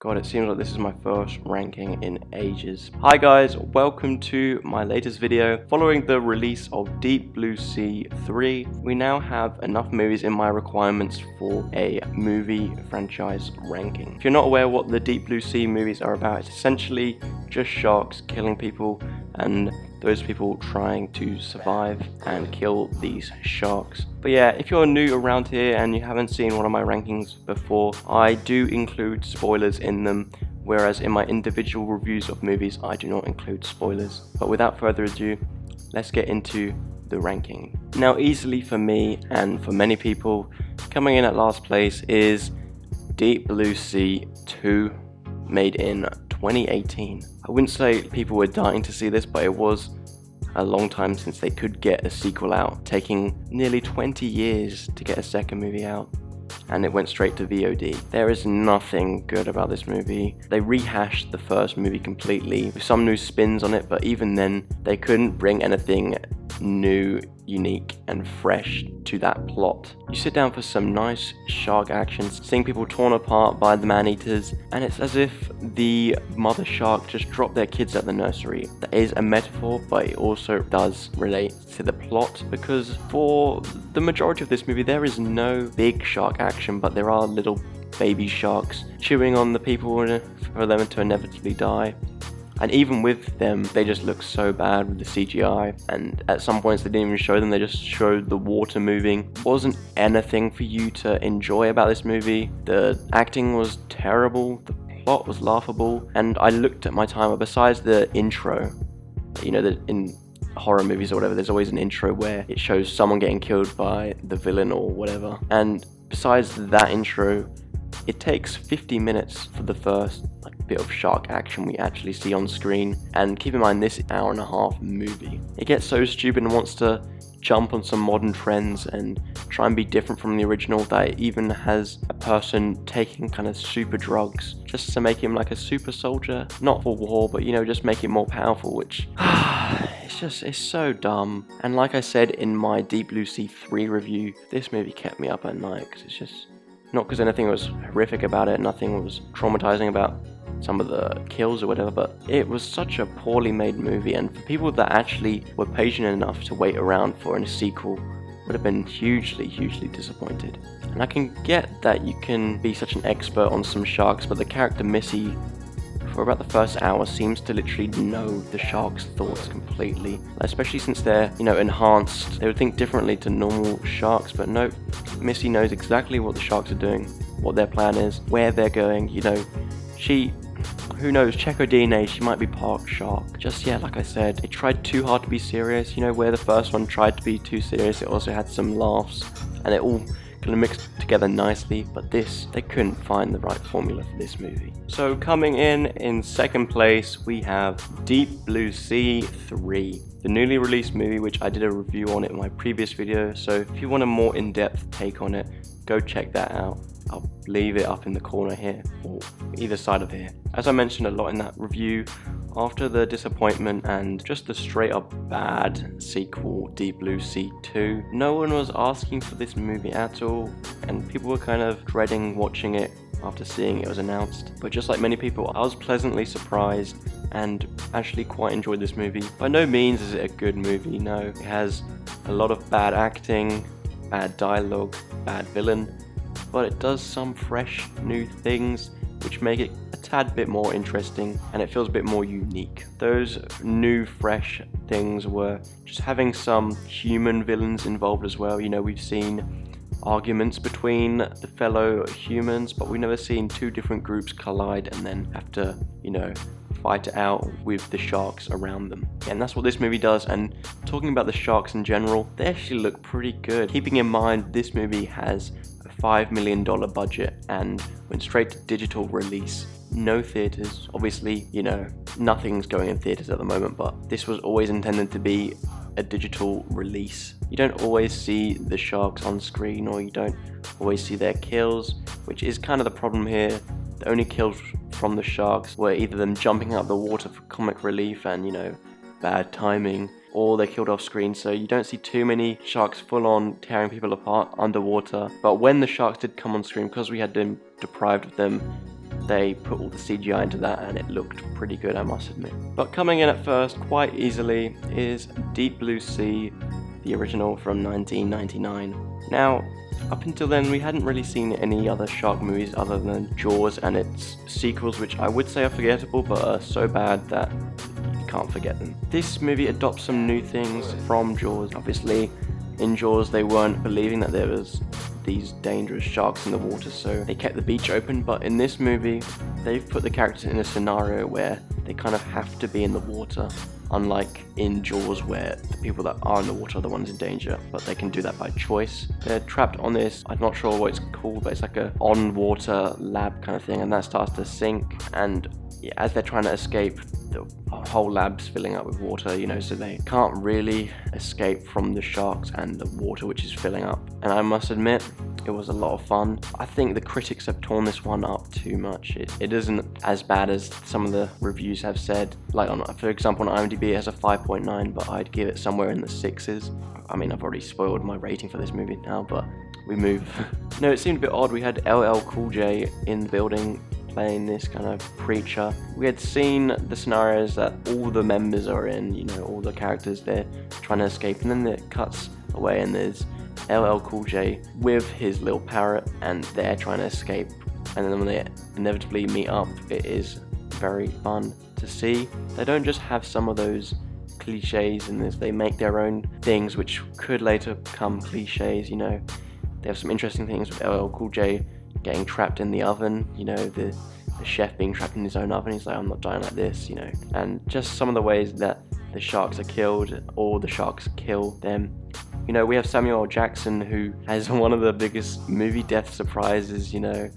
God, it seems like this is my first ranking in ages. Hi guys, welcome to my latest video. Following the release of Deep Blue Sea 3, we now have enough movies in my requirements for a movie franchise ranking. If you're not aware what the Deep Blue Sea movies are about, it's essentially just sharks killing people and those people trying to survive and kill these sharks. But yeah, if you're new around here and you haven't seen one of my rankings before, I do include spoilers in them, whereas in my individual reviews of movies I do not include spoilers. But without further ado, let's get into the ranking. Now, easily for me and for many people, coming in at last place is Deep Blue Sea 2, made in 2018. I wouldn't say people were dying to see this, but it was a long time since they could get a sequel out, taking nearly 20 years to get a second movie out, and it went straight to VOD. There is nothing good about this movie. They rehashed the first movie completely with some new spins on it, but even then they couldn't bring anything new, unique and fresh to that plot. You sit down for some nice shark action, seeing people torn apart by the man-eaters, and it's as if the mother shark just dropped their kids at the nursery. That is a metaphor, but it also does relate to the plot, because for the majority of this movie there is no big shark action, but there are little baby sharks chewing on the people for them to inevitably die. And even with them, they just look so bad with the CGI, and at some points they didn't even show them, they just showed the water moving. Wasn't anything for you to enjoy about this movie. The acting was terrible, the plot was laughable, and I looked at my timer, besides the intro, you know, that in horror movies or whatever, there's always an intro where it shows someone getting killed by the villain or whatever, and besides that intro, it takes 50 minutes for the first bit of shark action we actually see on screen. And keep in mind, this hour-and-a-half movie, it gets so stupid and wants to jump on some modern trends and try and be different from the original, that it even has a person taking kind of super drugs just to make him like a super soldier, not for war, but you know, just make it more powerful, which it's so dumb. And like I said in my Deep Blue Sea 3 review, this movie kept me up at night, because it's just not because anything was horrific about it, nothing was traumatizing about some of the kills or whatever, but it was such a poorly made movie, and for people that actually were patient enough to wait around for a sequel would have been hugely disappointed. And I can get that you can be such an expert on some sharks, but the character Missy, for about the first hour, seems to literally know the shark's thoughts completely, especially since they're, you know, enhanced. They would think differently to normal sharks, but no, Missy knows exactly what the sharks are doing, what their plan is, where they're going. You know, who knows, check her DNA, she might be part shark. Just, yeah, like I said, it tried too hard to be serious. You know, where the first one tried to be too serious, it also had some laughs, and it all kind of mixed together nicely, but this, they couldn't find the right formula for this movie. So coming in second place, we have Deep Blue Sea 3, the newly released movie, which I did a review on it in my previous video, so if you want a more in-depth take on it, go check that out. I'll leave it up in the corner here, or either side of here. As I mentioned a lot in that review, after the disappointment and just the straight up bad sequel, Deep Blue Sea 2, no one was asking for this movie at all, and people were kind of dreading watching it after seeing it was announced. But just like many people, I was pleasantly surprised and actually quite enjoyed this movie. By no means is it a good movie, no. It has a lot of bad acting, bad dialogue, bad villain, but it does some fresh new things which make it a tad bit more interesting, and it feels a bit more unique. Those new fresh things were just having some human villains involved as well. You know, we've seen arguments between the fellow humans, but we've never seen two different groups collide and then have to, you know, fight it out with the sharks around them. And that's what this movie does. And talking about the sharks in general, they actually look pretty good. Keeping in mind this movie has a $5 million budget and went straight to digital release. No theaters, obviously, you know, nothing's going in theaters at the moment, but this was always intended to be a digital release. You don't always see the sharks on screen, or you don't always see their kills, which is kind of the problem here. The only kills from the sharks were either them jumping out of the water for comic relief and, you know, bad timing, or they're killed off screen, so you don't see too many sharks full on tearing people apart underwater. But when the sharks did come on screen, because we had been deprived of them they put all the CGI into that and it looked pretty good, I must admit. But coming in at first quite easily is Deep Blue Sea, the original from 1999. Now, up until then we hadn't really seen any other shark movies other than Jaws and its sequels, which I would say are forgettable but are so bad that you can't forget them. This movie adopts some new things from Jaws. Obviously in Jaws they weren't believing that there was these dangerous sharks in the water, so they kept the beach open, but in this movie they've put the characters in a scenario where they kind of have to be in the water, unlike in Jaws where the people that are in the water are the ones in danger, but they can do that by choice. They're trapped on this, I'm not sure what it's called, but it's like a on-water lab kind of thing, and that starts to sink, and as they're trying to escape, the whole lab's filling up with water, you know, so they can't really escape from the sharks and the water which is filling up. And I must admit, it was a lot of fun. I think the critics have torn this one up too much. It isn't as bad as some of the reviews have said. Like, for example, on IMDb it has a 5.9, but I'd give it somewhere in the 6s. I mean, I've already spoiled my rating for this movie now, but we move. No, it seemed a bit odd. We had LL Cool J in the building playing this kind of preacher. We had seen the scenarios that all the members are in, you know, all the characters, they're trying to escape, and then it cuts away and there's LL Cool J with his little parrot and they're trying to escape, and then when they inevitably meet up, it is very fun to see. They don't just have some of those cliches in this, they make their own things which could later become cliches, you know. They have some interesting things with LL Cool J getting trapped in the oven, you know, the chef being trapped in his own oven, he's like, I'm not dying like this, you know. And just some of the ways that the sharks are killed, or the sharks kill them. You know, we have Samuel L. Jackson, who has one of the biggest movie death surprises, you know.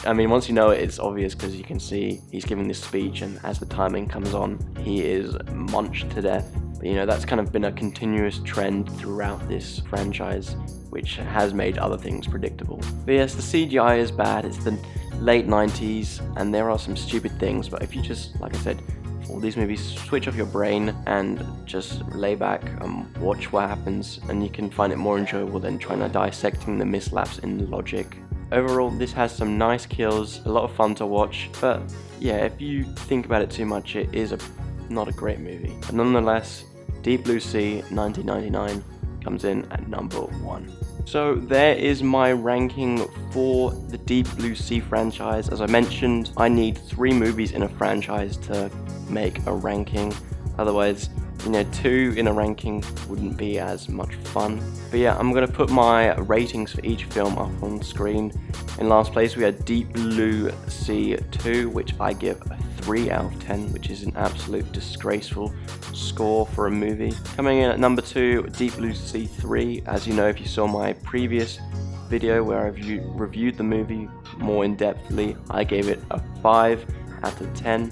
I mean, once you know it, it's obvious because you can see he's giving this speech, and as the timing comes on, he is munched to death. But, you know, that's kind of been a continuous trend throughout this franchise, which has made other things predictable. But yes, the CGI is bad, it's the late 90s, and there are some stupid things, but if you just, like I said, all these movies, switch off your brain and just lay back and watch what happens, and you can find it more enjoyable than trying to dissecting the mislaps in logic. Overall, this has some nice kills, a lot of fun to watch, but yeah, if you think about it too much, it is not a great movie. But nonetheless, Deep Blue Sea 1999 comes in at number 1. So there is my ranking for the Deep Blue Sea franchise. As I mentioned, I need 3 movies in a franchise to make a ranking. Otherwise, you know, 2 in a ranking wouldn't be as much fun. But yeah, I'm going to put my ratings for each film up on screen. In last place, we had Deep Blue Sea 2, which I give a 3 out of 10, which is an absolute disgraceful score for a movie. Coming in at number 2, Deep Blue Sea 3. As you know, if you saw my previous video where I've reviewed the movie more in-depthly, I gave it a 5 out of 10,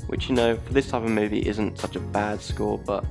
which, you know, for this type of movie isn't such a bad score, but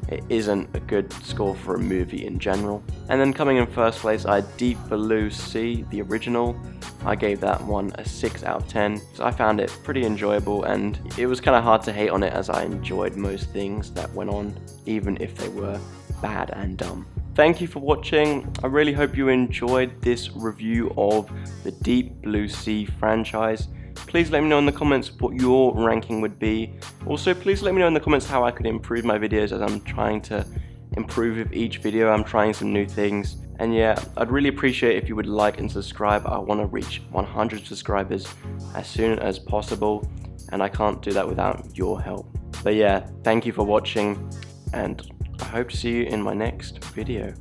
it isn't a good score for a movie in general. And then coming in first place, I had Deep Blue Sea, the original. I gave that one a 6 out of 10. So I found it pretty enjoyable, and it was kind of hard to hate on it as I enjoyed most things that went on, even if they were bad and dumb. Thank you for watching. I really hope you enjoyed this review of the Deep Blue Sea franchise. Please let me know in the comments what your ranking would be. Also, please let me know in the comments how I could improve my videos, as I'm trying to improve with each video. I'm trying some new things. And yeah, I'd really appreciate if you would like and subscribe. I want to reach 100 subscribers as soon as possible, and I can't do that without your help. But yeah, thank you for watching, and I hope to see you in my next video.